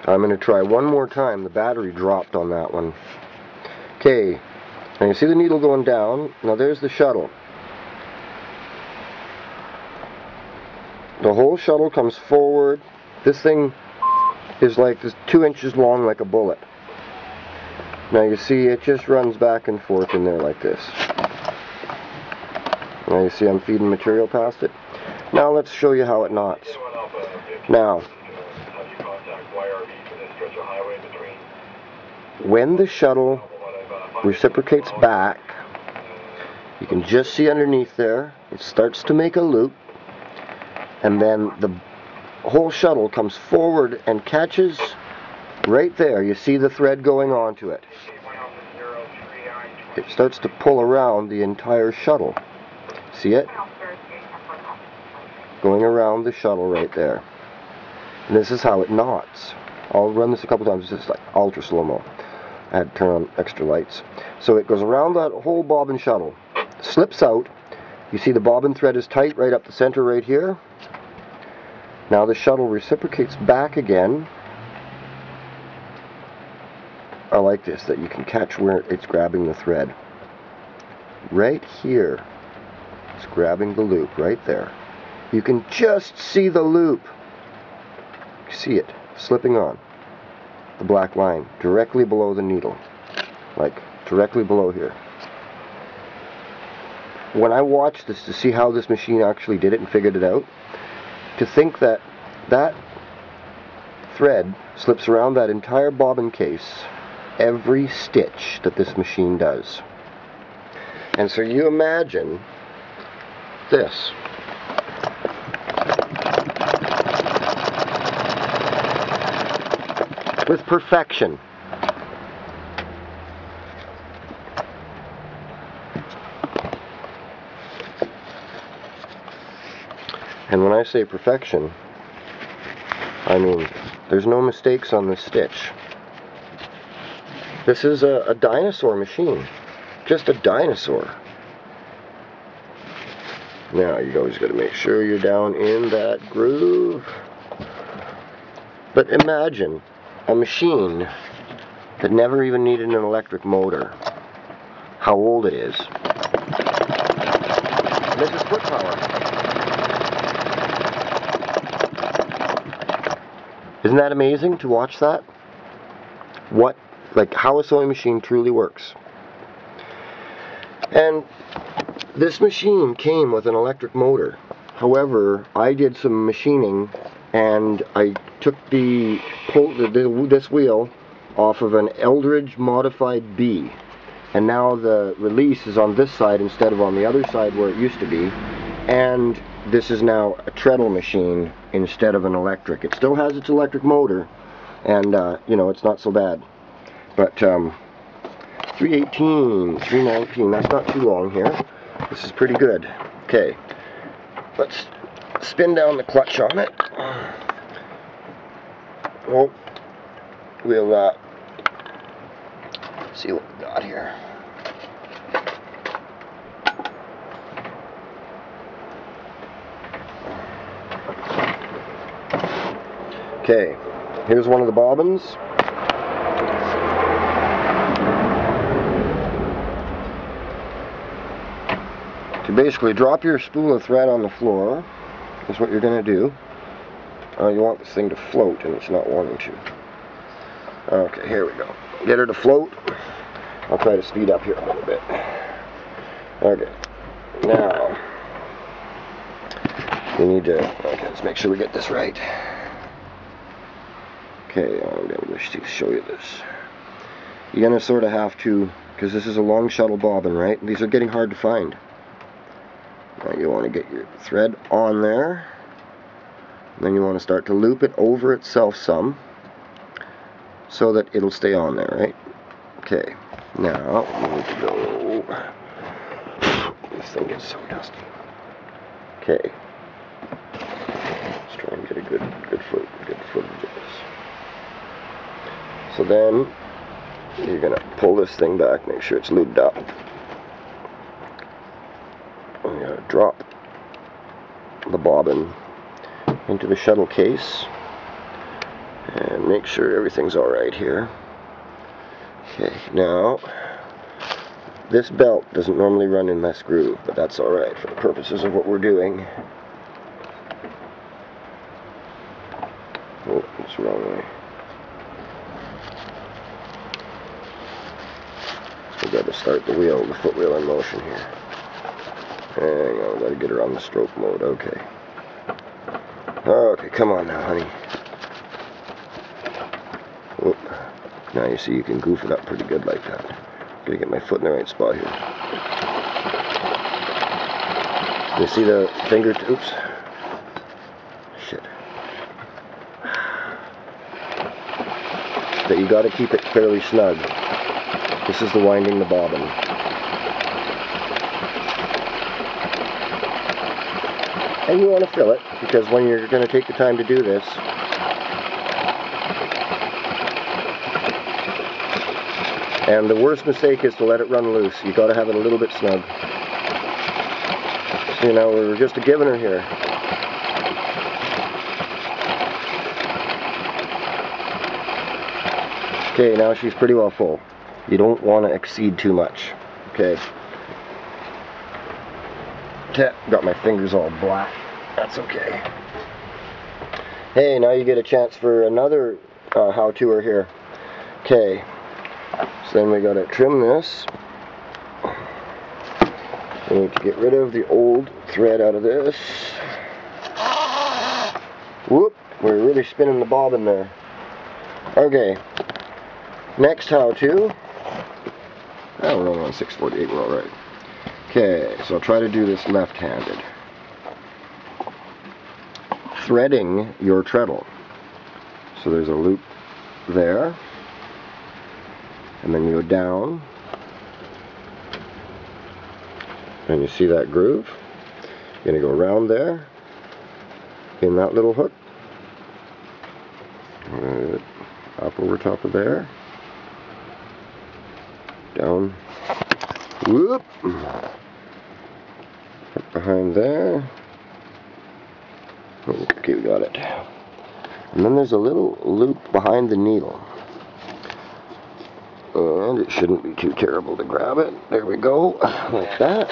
I'm going to try one more time. The battery dropped on that one. Okay, now you see the needle going down. Now there's the shuttle. The whole shuttle comes forward. This thing is like 2 inches long, like a bullet. Now you see it just runs back and forth in there like this. Now you see I'm feeding material past it. Now let's show you how it knots. Now, when the shuttle reciprocates back, you can just see underneath there, it starts to make a loop, and then the whole shuttle comes forward and catches right there. You see the thread going onto it. It starts to pull around the entire shuttle. See it? Going around the shuttle right there. And this is how it knots. I'll run this a couple times. It's just like ultra slow-mo. I had to turn on extra lights. So it goes around that whole bobbin shuttle. Slips out. You see the bobbin thread is tight right up the center right here. Now the shuttle reciprocates back again. I like this, that you can catch where it's grabbing the thread. Right here. It's grabbing the loop right there. You can just see the loop. See it slipping on the black line directly below the needle, like directly below here. When I watched this to see how this machine actually did it and figured it out, to think that that thread slips around that entire bobbin case every stitch that this machine does. And so you imagine this. With perfection. And when I say perfection, I mean there's no mistakes on this stitch. This is a dinosaur machine. Just a dinosaur. Now you always got to make sure you're down in that groove. But imagine a machine that never even needed an electric motor. How old it is. And this is foot power. Isn't that amazing to watch that? How a sewing machine truly works. And this machine came with an electric motor. However, I did some machining and I took this wheel off of an Eldridge modified B, and now the release is on this side instead of on the other side where it used to be, and this is now a treadle machine instead of an electric. It still has its electric motor, and you know, it's not so bad. But 318, 319, that's not too long here. This is pretty good. Okay, let's spin down the clutch on it. Oh, we'll see what we got here. Okay, here's one of the bobbins. To basically drop your spool of thread on the floor is what you're going to do. You want this thing to float, and it's not wanting to. Okay, here we go. Get her to float. I'll try to speed up here a little bit. Okay, now we need to, okay, let's make sure we get this right. Okay, I'm going to show you this. You're going to sort of have to, because this is a long shuttle bobbin, right? These are getting hard to find. Now you want to get your thread on there. Then you want to start to loop it over itself some, so that it'll stay on there, right? Okay, now we need to go. This thing gets so dusty. Okay, let's try and get a good footage of this. So then you're gonna pull this thing back, make sure it's lubed up. I'm gonna drop the bobbin into the shuttle case, and make sure everything's alright here. Okay, now this belt doesn't normally run in this groove, but that's alright for the purposes of what we're doing. Oh, it's the wrong way. We've got to start the wheel, the foot wheel in motion here. Hang on, we've got to get her on the stroke mode. Okay. Okay, come on now, honey. Whoop. Now you see you can goof it up pretty good like that. Gotta get my foot in the right spot here. You see the finger? Oops. Shit. That you gotta keep it fairly snug. This is the winding the bobbin. And you want to fill it, because when you're going to take the time to do this, and the worst mistake is to let it run loose. You got to have it a little bit snug. So, you know, we're just giving her here. Okay, now she's pretty well full. You don't want to exceed too much. Okay. Got my fingers all black. That's okay. Hey, now you get a chance for another how-toer here. Okay. So then we got to trim this. We need to get rid of the old thread out of this. Whoop! We're really spinning the bobbin there. Okay. Next how-to. Oh, we're only on 648. We're all right. Okay, so I'll try to do this left-handed. Threading your treadle. So there's a loop there, and then you go down, and you see that groove. You're going to go around there, in that little hook, up over top of there, down, whoop, up behind there. Okay, we got it. And then there's a little loop behind the needle. And it shouldn't be too terrible to grab it. There we go, like that.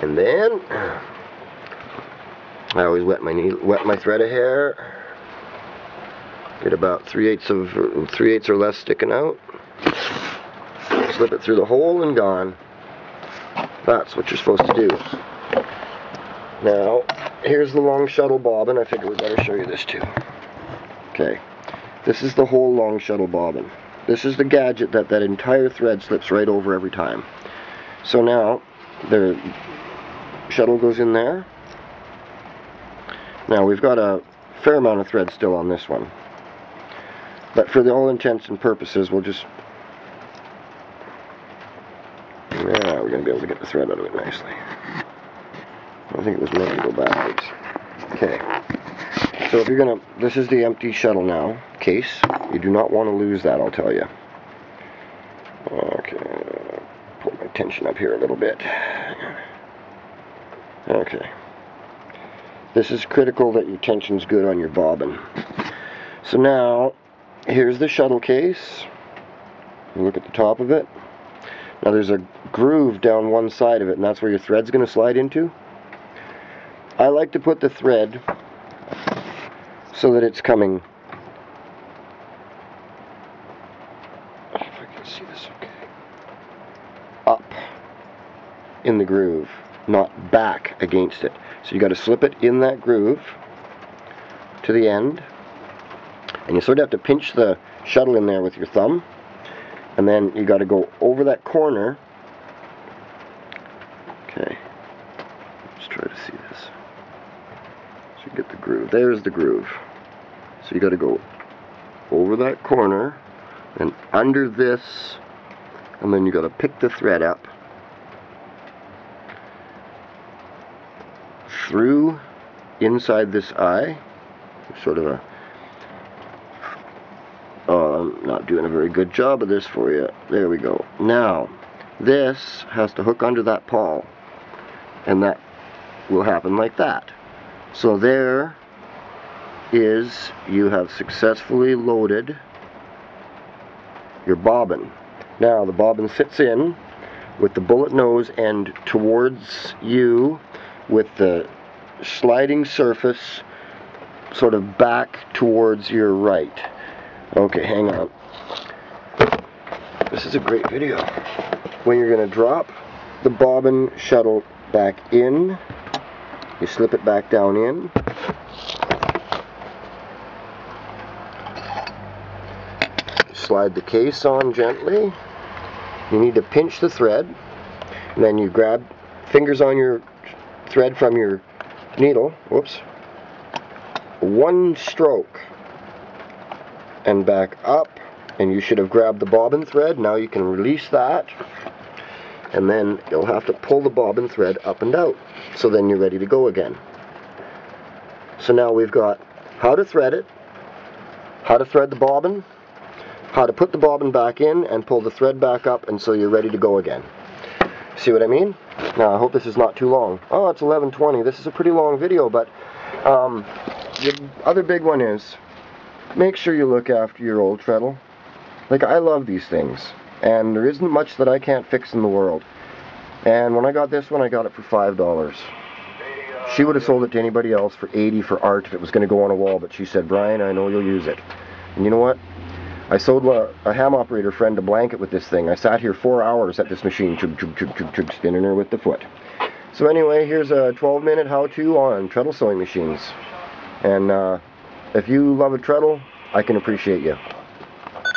And then I always wet my thread of hair. Get about 3/8 or less sticking out. Slip it through the hole and gone. That's what you're supposed to do. Now, here's the long shuttle bobbin. I figure we better show you this too. Okay, this is the whole long shuttle bobbin. This is the gadget that entire thread slips right over every time. So now, the shuttle goes in there. Now we've got a fair amount of thread still on this one, but for all intents and purposes we'll just, yeah, we're going to be able to get the thread out of it nicely. I think it was meant to go backwards. Okay, so if you're going to, this is the empty shuttle now, case. You do not want to lose that, I'll tell you. Okay, pull my tension up here a little bit. Okay. This is critical that your tension's good on your bobbin. So now, here's the shuttle case. Look at the top of it. Now there's a groove down one side of it, and that's where your thread's going to slide into. I like to put the thread so that it's coming, if I can see this okay, up in the groove, not back against it. So you got to slip it in that groove to the end, and you sort of have to pinch the shuttle in there with your thumb, and then you got to go over that corner. Okay, let's try to see this. So you get the groove. There's the groove. So you got to go over that corner and under this, and then you got to pick the thread up through inside this eye, sort of a Oh, I'm not doing a very good job of this for you. There we go. Now, this has to hook under that pawl, and that will happen like that. So there is, you have successfully loaded your bobbin. Now the bobbin sits in with the bullet nose end towards you, with the sliding surface sort of back towards your right. Okay, hang on. This is a great video. When you're going to drop the bobbin shuttle back in, you slip it back down in. Slide the case on gently. You need to pinch the thread, and then you grab fingers on your thread from your needle. Whoops. One stroke and back up, and you should have grabbed the bobbin thread. Now you can release that, and then you'll have to pull the bobbin thread up and out. So then you're ready to go again. So now we've got how to thread it, how to thread the bobbin, how to put the bobbin back in and pull the thread back up, and so you're ready to go again. See what I mean? Now I hope this is not too long. Oh, it's 11:20. This is a pretty long video, but the other big one is, make sure you look after your old treadle. Like, I love these things, and there isn't much that I can't fix in the world. And when I got this one, I got it for $5. She would have sold it to anybody else for $80 for art if it was going to go on a wall, but she said, Brian, I know you'll use it. And you know what? I sold a ham operator friend a blanket with this thing. I sat here 4 hours at this machine, spinning her with the foot. So anyway, here's a 12-minute how-to on treadle sewing machines. And if you love a treadle, I can appreciate you.